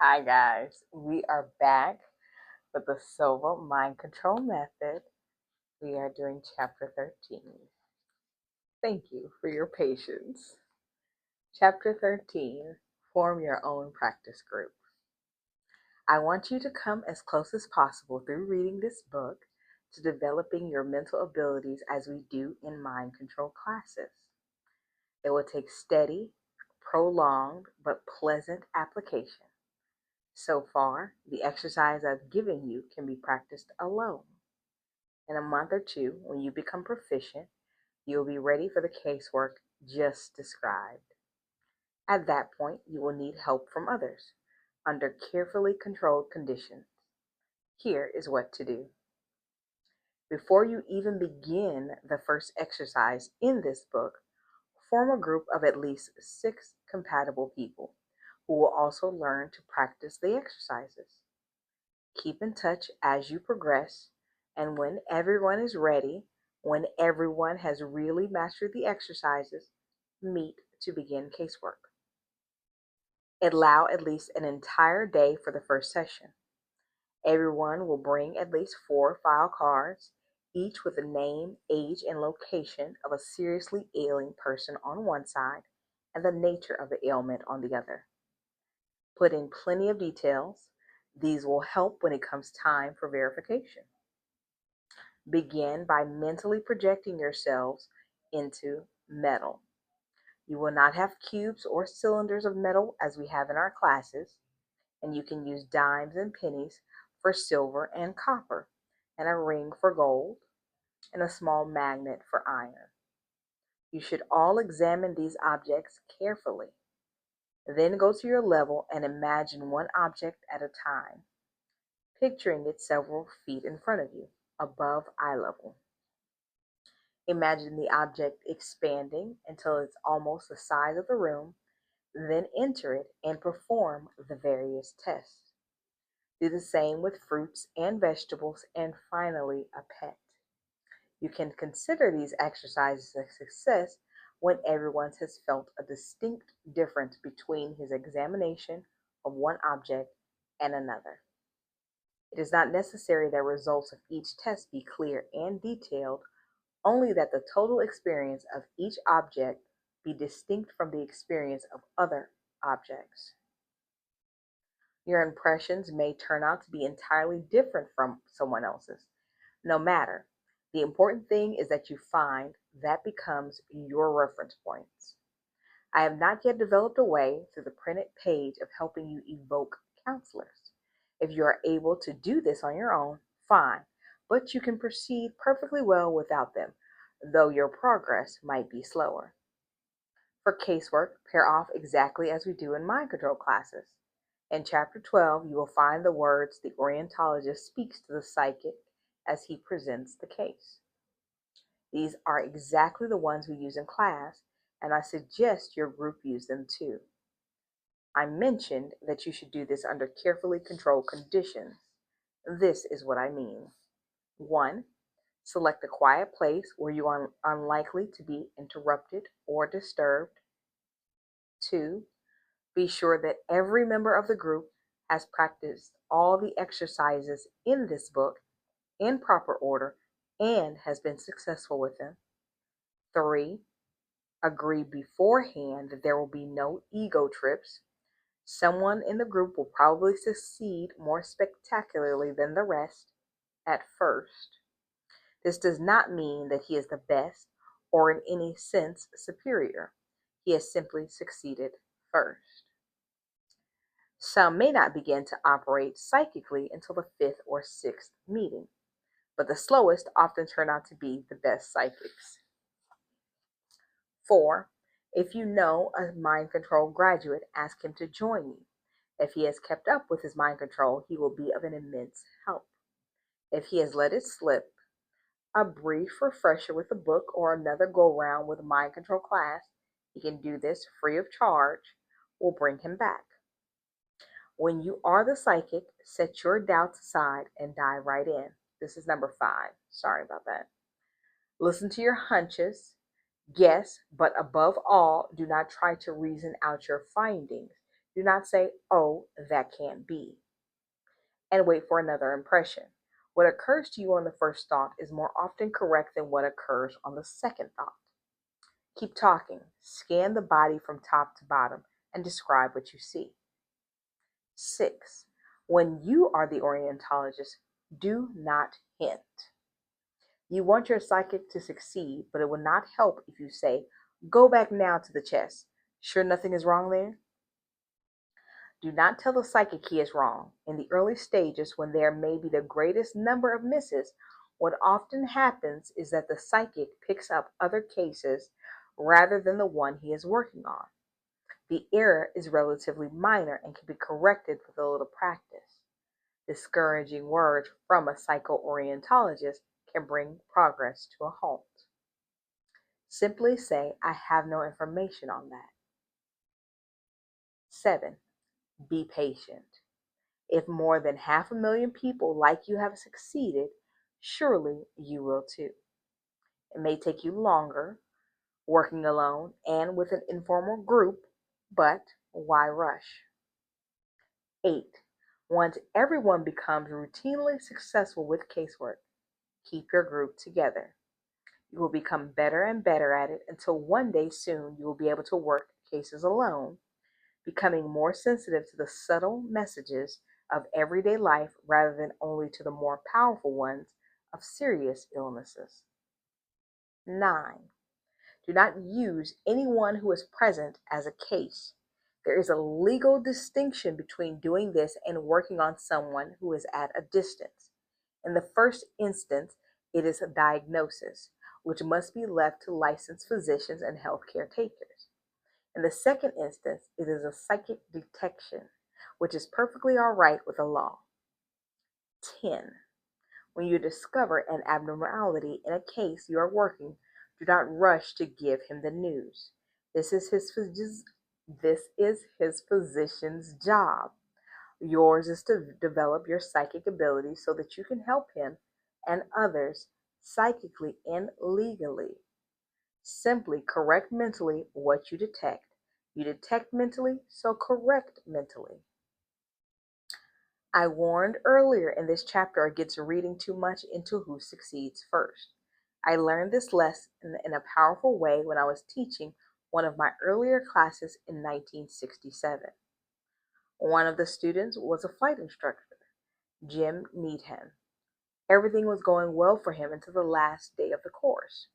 Hi guys, we are back with the Silva Mind Control Method. We are doing chapter 13. Thank you for your patience. Chapter 13, form your own practice group. I want you to come as close as possible through reading this book to developing your mental abilities as we do in mind control classes. It will take steady, prolonged, but pleasant application. So far, the exercise I've given you can be practiced alone. In a month or two, when you become proficient, you'll be ready for the casework just described. At that point, you will need help from others under carefully controlled conditions. Here is what to do. Before you even begin the first exercise in this book, form a group of at least 6 compatible people who will also learn to practice the exercises. Keep in touch as you progress, and when everyone is ready, when everyone has really mastered the exercises, meet to begin casework. Allow at least an entire day for the first session. Everyone will bring at least 4 file cards, each with the name, age, and location of a seriously ailing person on one side and the nature of the ailment on the other. Put in plenty of details. These will help when it comes time for verification. Begin by mentally projecting yourselves into metal. You will not have cubes or cylinders of metal as we have in our classes, and you can use dimes and pennies for silver and copper, and a ring for gold, and a small magnet for iron. You should all examine these objects carefully. Then go to your level and imagine one object at a time, picturing it several feet in front of you, above eye level. Imagine the object expanding until it's almost the size of the room, then enter it and perform the various tests. Do the same with fruits and vegetables, and finally a pet. You can consider these exercises a success when everyone has felt a distinct difference between his examination of one object and another. It is not necessary that results of each test be clear and detailed, only that the total experience of each object be distinct from the experience of other objects. Your impressions may turn out to be entirely different from someone else's. No matter. The important thing is that you find that becomes your reference points. I have not yet developed a way through the printed page of helping you evoke counselors. If you are able to do this on your own, fine, but you can proceed perfectly well without them, though your progress might be slower. For casework, pair off exactly as we do in mind control classes. In Chapter 12, you will find the words the orientologist speaks to the psychic as he presents the case. These are exactly the ones we use in class, and I suggest your group use them too. I mentioned that you should do this under carefully controlled conditions. This is what I mean. 1. Select a quiet place where you are unlikely to be interrupted or disturbed. 2. Be sure that every member of the group has practiced all the exercises in this book in proper order and has been successful with them. 3. Agree beforehand that there will be no ego trips. Someone in the group will probably succeed more spectacularly than the rest at first. This does not mean that he is the best or in any sense superior. He has simply succeeded first. Some may not begin to operate psychically until the 5th or 6th meeting, but the slowest often turn out to be the best psychics. 4. If you know a mind control graduate, ask him to join you. If he has kept up with his mind control, he will be of an immense help. If he has let it slip, a brief refresher with a book or another go round with a mind control class, he can do this free of charge, will bring him back. When you are the psychic, set your doubts aside and dive right in. This is number 5. Sorry about that. Listen to your hunches. Guess, but above all, do not try to reason out your findings. Do not say, oh, that can't be, and wait for another impression. What occurs to you on the first thought is more often correct than what occurs on the second thought. Keep talking. Scan the body from top to bottom and describe what you see. 6. When you are the orientalogist, do not hint. You want your psychic to succeed, but it will not help if you say, go back now to the chest. Sure nothing is wrong there? Do not tell the psychic he is wrong. In the early stages, when there may be the greatest number of misses, what often happens is that the psychic picks up other cases rather than the one he is working on. The error is relatively minor and can be corrected with a little practice. Discouraging words from a psycho-orientalogist can bring progress to a halt. Simply say, I have no information on that. 7. Be patient. If more than 500,000 people like you have succeeded, surely you will too. It may take you longer, working alone and with an informal group, but why rush? 8. Once everyone becomes routinely successful with casework, keep your group together. You will become better and better at it until one day soon you will be able to work cases alone, becoming more sensitive to the subtle messages of everyday life rather than only to the more powerful ones of serious illnesses. 9. Do not use anyone who is present as a case. There is a legal distinction between doing this and working on someone who is at a distance. In the first instance, it is a diagnosis, which must be left to licensed physicians and healthcare takers. In the second instance, it is a psychic detection, which is perfectly all right with the law. 10. When you discover an abnormality in a case you are working, do not rush to give him the news. This is his physician's job. Yours is to develop your psychic ability so that you can help him and others psychically and legally. Simply correct mentally what you detect. You detect mentally, so correct mentally. I warned earlier in this chapter against reading too much into who succeeds first. I learned this lesson in a powerful way when I was teaching one of my earlier classes in 1967. One of the students was a flight instructor, Jim Needham. Everything was going well for him until the last day of the course.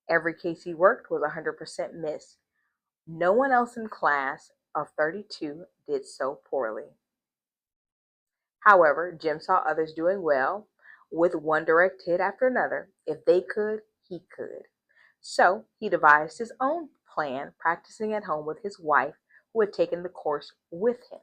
Every case he worked was 100% miss. No one else in class of 32 did so poorly. However, Jim saw others doing well, with one direct hit after another. If they could, he could. So he devised his own plan, practicing at home with his wife, who had taken the course with him.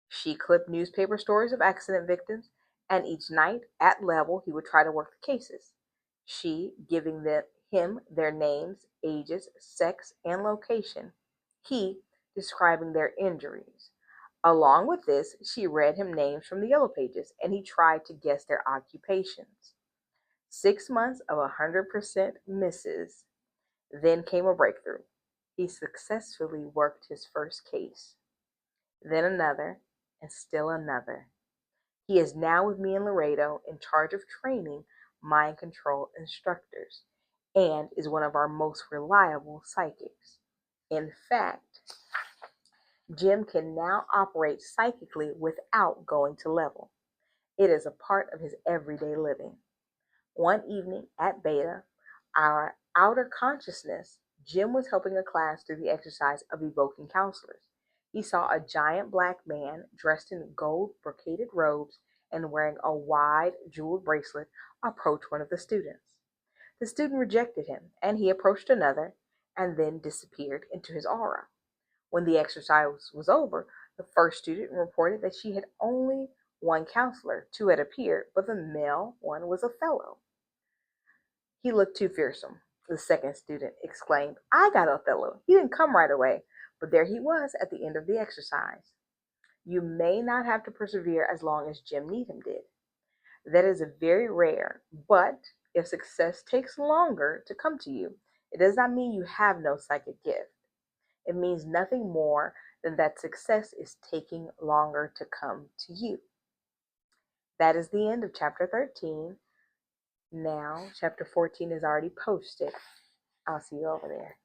She clipped newspaper stories of accident victims, and each night at level he would try to work the cases. She giving him their names, ages, sex, and location. He describing their injuries. Along with this, she read him names from the yellow pages, and he tried to guess their occupations. 6 months of 100% misses. Then came a breakthrough. He successfully worked his first case. Then another, and still another. He is now with me in Laredo in charge of training mind control instructors and is one of our most reliable psychics. In fact, Jim can now operate psychically without going to level. It is a part of his everyday living. One evening at Beta, our outer consciousness, Jim was helping a class through the exercise of evoking counselors. He saw a giant black man dressed in gold brocaded robes and wearing a wide jeweled bracelet approach one of the students. The student rejected him, and he approached another and then disappeared into his aura. When the exercise was over, the first student reported that she had only one counselor. Two had appeared, but the male one was a fellow. He looked too fearsome. The second student exclaimed, I got Othello. He didn't come right away, but there he was at the end of the exercise. You may not have to persevere as long as Jim Needham did. That is very rare, but if success takes longer to come to you, it does not mean you have no psychic gift. It means nothing more then that success is taking longer to come to you. That is the end of chapter 13. Now, chapter 14 is already posted. I'll see you over there.